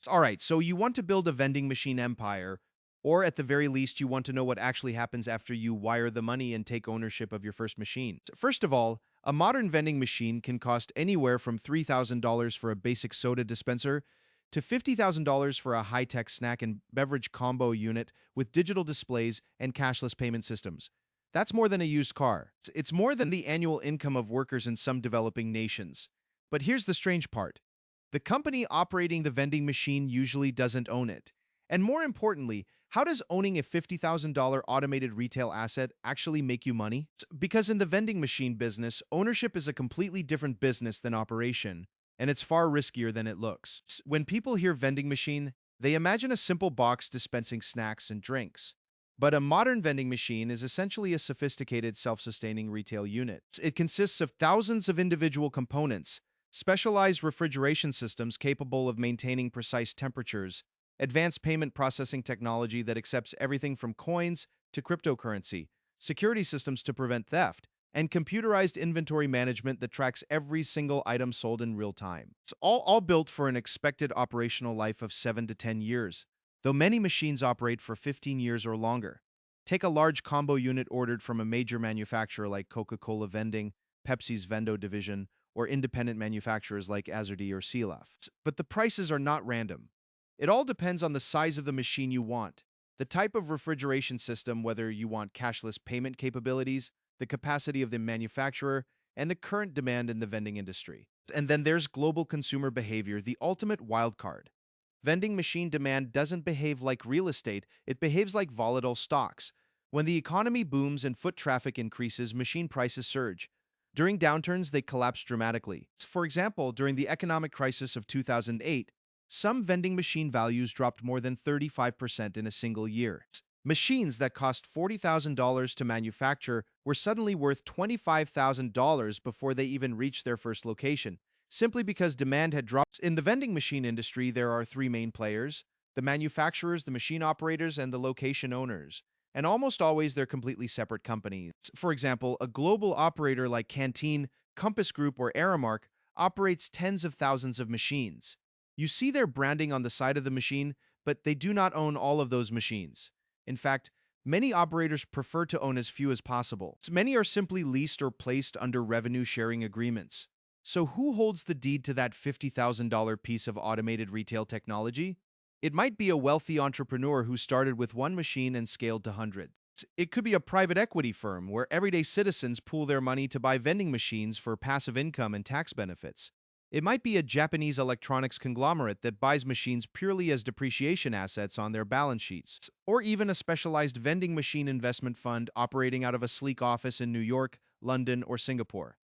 Alright, so you want to build a vending machine empire, or at the very least, you want to know what actually happens after you wire the money and take ownership of your first machine. First of all, a modern vending machine can cost anywhere from $3,000 for a basic soda dispenser to $50,000 for a high-tech snack and beverage combo unit with digital displays and cashless payment systems. That's more than a used car. It's more than the annual income of workers in some developing nations. But here's the strange part. The company operating the vending machine usually doesn't own it. And more importantly, how does owning a $50,000 automated retail asset actually make you money? Because in the vending machine business, ownership is a completely different business than operation, and it's far riskier than it looks. When people hear vending machine, they imagine a simple box dispensing snacks and drinks. But a modern vending machine is essentially a sophisticated, self-sustaining retail unit. It consists of thousands of individual components, specialized refrigeration systems capable of maintaining precise temperatures, advanced payment processing technology that accepts everything from coins to cryptocurrency, security systems to prevent theft, and computerized inventory management that tracks every single item sold in real time. It's all built for an expected operational life of 7 to 10 years, though many machines operate for 15 years or longer. Take a large combo unit ordered from a major manufacturer like Coca-Cola Vending, Pepsi's Vendo division, or independent manufacturers like Azerty or Sealaf. But the prices are not random. It all depends on the size of the machine you want, the type of refrigeration system, whether you want cashless payment capabilities, the capacity of the manufacturer, and the current demand in the vending industry. And then there's global consumer behavior, the ultimate wild card. Vending machine demand doesn't behave like real estate, it behaves like volatile stocks. When the economy booms and foot traffic increases, machine prices surge. During downturns, they collapse dramatically. For example, during the economic crisis of 2008, some vending machine values dropped more than 35% in a single year. Machines that cost $40,000 to manufacture were suddenly worth $25,000 before they even reached their first location, simply because demand had dropped. In the vending machine industry, there are three main players: the manufacturers, the machine operators, and the location owners. And almost always they're completely separate companies. For example, a global operator like Canteen, Compass Group, or Aramark operates tens of thousands of machines. You see their branding on the side of the machine, but they do not own all of those machines. In fact, many operators prefer to own as few as possible. Many are simply leased or placed under revenue-sharing agreements. So who holds the deed to that $50,000 piece of automated retail technology? It might be a wealthy entrepreneur who started with one machine and scaled to hundreds. It could be a private equity firm where everyday citizens pool their money to buy vending machines for passive income and tax benefits. It might be a Japanese electronics conglomerate that buys machines purely as depreciation assets on their balance sheets, or even a specialized vending machine investment fund operating out of a sleek office in New York, London, or Singapore.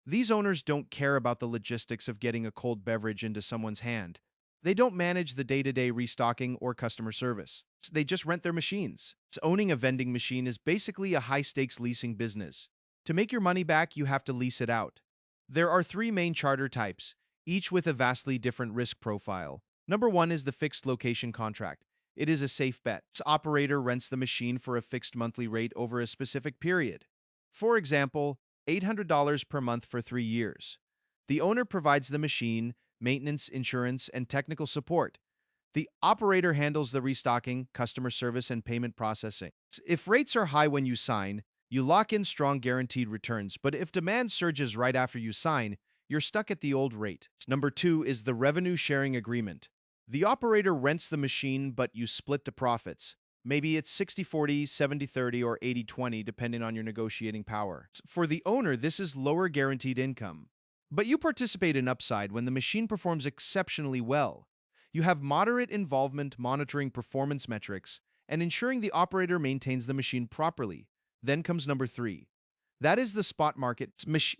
These owners don't care about the logistics of getting a cold beverage into someone's hand. They don't manage the day-to-day restocking or customer service. They just rent their machines. Owning a vending machine is basically a high-stakes leasing business. To make your money back, you have to lease it out. There are three main charter types, each with a vastly different risk profile. Number one is the fixed location contract. It is a safe bet. The operator rents the machine for a fixed monthly rate over a specific period. For example, $800 per month for 3 years. The owner provides the machine, maintenance, insurance, and technical support. The operator handles the restocking, customer service, and payment processing. If rates are high when you sign, you lock in strong guaranteed returns, but if demand surges right after you sign, you're stuck at the old rate. Number two is the revenue sharing agreement. The operator rents the machine, but you split the profits. Maybe it's 60-40, 70-30, or 80-20, depending on your negotiating power. For the owner, this is lower guaranteed income. But you participate in upside when the machine performs exceptionally well. You have moderate involvement monitoring performance metrics and ensuring the operator maintains the machine properly. Then comes number three. That is the spot market. Machine.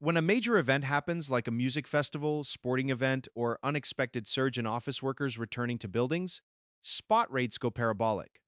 When a major event happens, like a music festival, sporting event, or unexpected surge in office workers returning to buildings, spot rates go parabolic.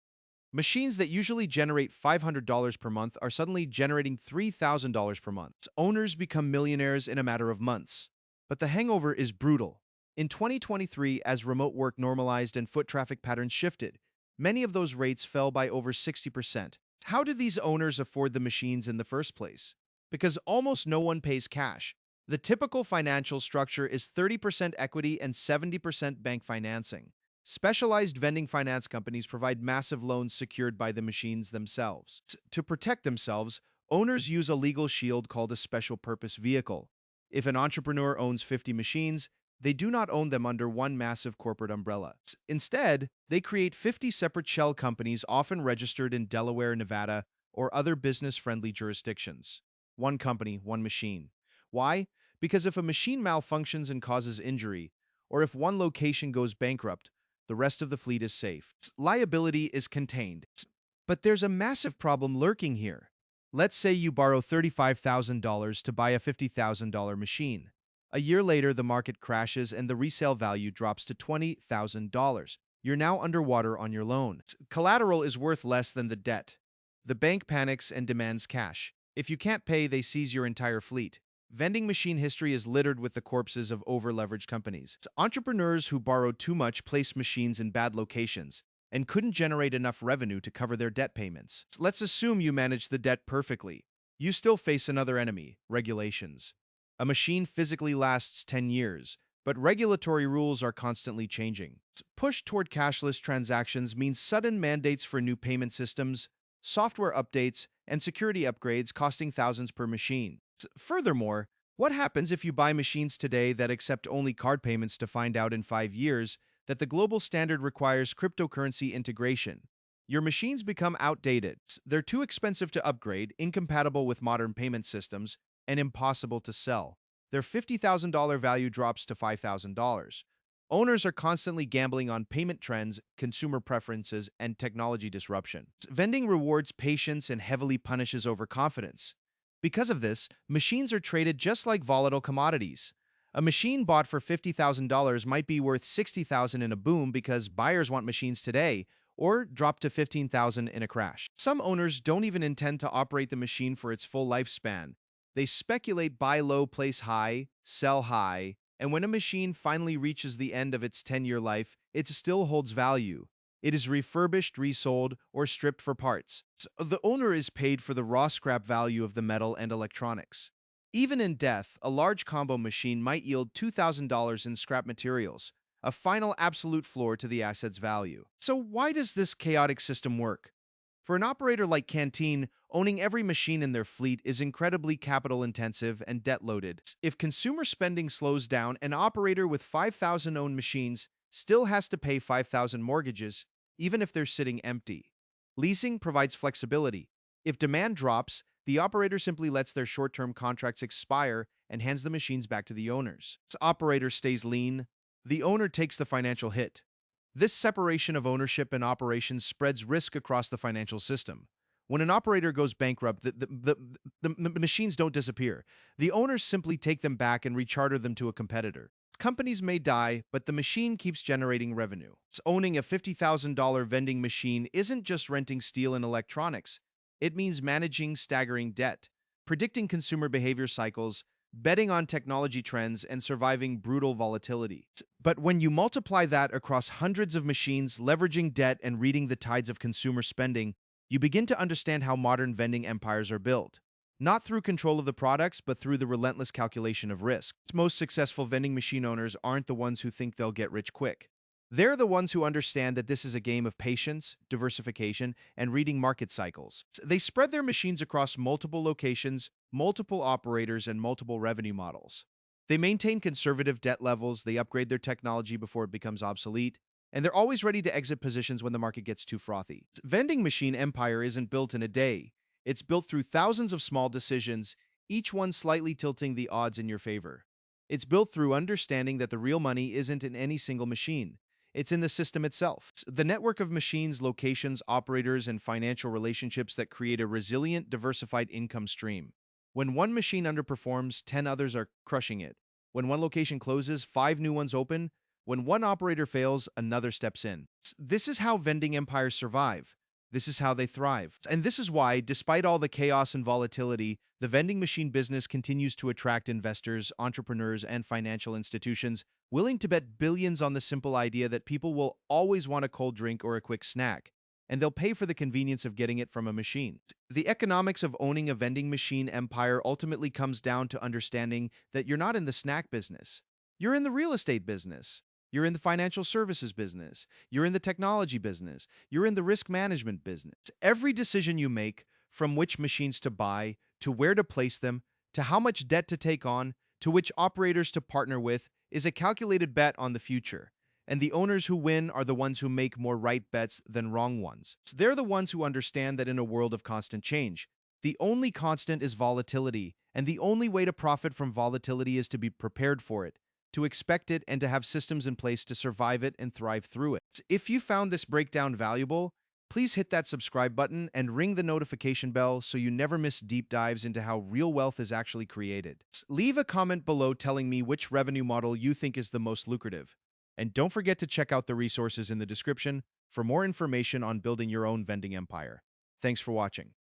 Machines that usually generate $500 per month are suddenly generating $3,000 per month. Owners become millionaires in a matter of months. But the hangover is brutal. In 2023, as remote work normalized and foot traffic patterns shifted, many of those rates fell by over 60%. How do these owners afford the machines in the first place? Because almost no one pays cash. The typical financial structure is 30% equity and 70% bank financing. Specialized vending finance companies provide massive loans secured by the machines themselves. To protect themselves, owners use a legal shield called a special purpose vehicle. If an entrepreneur owns 50 machines, they do not own them under one massive corporate umbrella. Instead, they create 50 separate shell companies, often registered in Delaware, Nevada, or other business friendly jurisdictions. One company, one machine. Why? Because if a machine malfunctions and causes injury, or if one location goes bankrupt, the rest of the fleet is safe. Liability is contained. But there's a massive problem lurking here. Let's say you borrow $35,000 to buy a $50,000 machine. A year later, the market crashes and the resale value drops to $20,000. You're now underwater on your loan. Collateral is worth less than the debt. The bank panics and demands cash. If you can't pay, they seize your entire fleet. Vending machine history is littered with the corpses of over-leveraged companies. Entrepreneurs who borrowed too much placed machines in bad locations and couldn't generate enough revenue to cover their debt payments. Let's assume you managed the debt perfectly. You still face another enemy, regulations. A machine physically lasts 10 years, but regulatory rules are constantly changing. Push toward cashless transactions means sudden mandates for new payment systems, software updates, and security upgrades costing thousands per machine. Furthermore, what happens if you buy machines today that accept only card payments to find out in 5 years that the global standard requires cryptocurrency integration? Your machines become outdated. They're too expensive to upgrade, incompatible with modern payment systems, and impossible to sell. Their $50,000 value drops to $5,000. Owners are constantly gambling on payment trends, consumer preferences, and technology disruption. Vending rewards patience and heavily punishes overconfidence. Because of this, machines are traded just like volatile commodities. A machine bought for $50,000 might be worth $60,000 in a boom because buyers want machines today, or drop to $15,000 in a crash. Some owners don't even intend to operate the machine for its full lifespan. They speculate, buy low, place high, sell high, and when a machine finally reaches the end of its 10-year life, it still holds value. It is refurbished, resold, or stripped for parts. The owner is paid for the raw scrap value of the metal and electronics. Even in death, a large combo machine might yield $2,000 in scrap materials, a final absolute floor to the asset's value. So why does this chaotic system work? For an operator like Canteen, owning every machine in their fleet is incredibly capital intensive and debt loaded. If consumer spending slows down, an operator with 5,000 owned machines still has to pay 5,000 mortgages, even if they're sitting empty. Leasing provides flexibility. If demand drops, the operator simply lets their short-term contracts expire and hands the machines back to the owners. The operator stays lean. The owner takes the financial hit. This separation of ownership and operations spreads risk across the financial system. When an operator goes bankrupt, the machines don't disappear. The owners simply take them back and recharter them to a competitor. Companies may die, but the machine keeps generating revenue. Owning a $50,000 vending machine isn't just renting steel and electronics. It means managing staggering debt, predicting consumer behavior cycles, betting on technology trends, and surviving brutal volatility. But when you multiply that across hundreds of machines, leveraging debt and reading the tides of consumer spending, you begin to understand how modern vending empires are built. Not through control of the products, but through the relentless calculation of risk. Most successful vending machine owners aren't the ones who think they'll get rich quick. They're the ones who understand that this is a game of patience, diversification, and reading market cycles. They spread their machines across multiple locations, multiple operators, and multiple revenue models. They maintain conservative debt levels, they upgrade their technology before it becomes obsolete, and they're always ready to exit positions when the market gets too frothy. Vending machine empire isn't built in a day. It's built through thousands of small decisions, each one slightly tilting the odds in your favor. It's built through understanding that the real money isn't in any single machine. It's in the system itself. The network of machines, locations, operators, and financial relationships that create a resilient, diversified income stream. When one machine underperforms, 10 others are crushing it. When one location closes, 5 new ones open. When one operator fails, another steps in. This is how vending empires survive. This is how they thrive. And this is why, despite all the chaos and volatility, the vending machine business continues to attract investors, entrepreneurs, and financial institutions willing to bet billions on the simple idea that people will always want a cold drink or a quick snack, and they'll pay for the convenience of getting it from a machine. The economics of owning a vending machine empire ultimately comes down to understanding that you're not in the snack business. You're in the real estate business. You're in the financial services business. You're in the technology business. You're in the risk management business. Every decision you make, from which machines to buy, to where to place them, to how much debt to take on, to which operators to partner with, is a calculated bet on the future. And the owners who win are the ones who make more right bets than wrong ones. They're the ones who understand that in a world of constant change, the only constant is volatility, and the only way to profit from volatility is to be prepared for it, to expect it, and to have systems in place to survive it and thrive through it. If you found this breakdown valuable, please hit that subscribe button and ring the notification bell so you never miss deep dives into how real wealth is actually created. Leave a comment below telling me which revenue model you think is the most lucrative. And don't forget to check out the resources in the description for more information on building your own vending empire. Thanks for watching.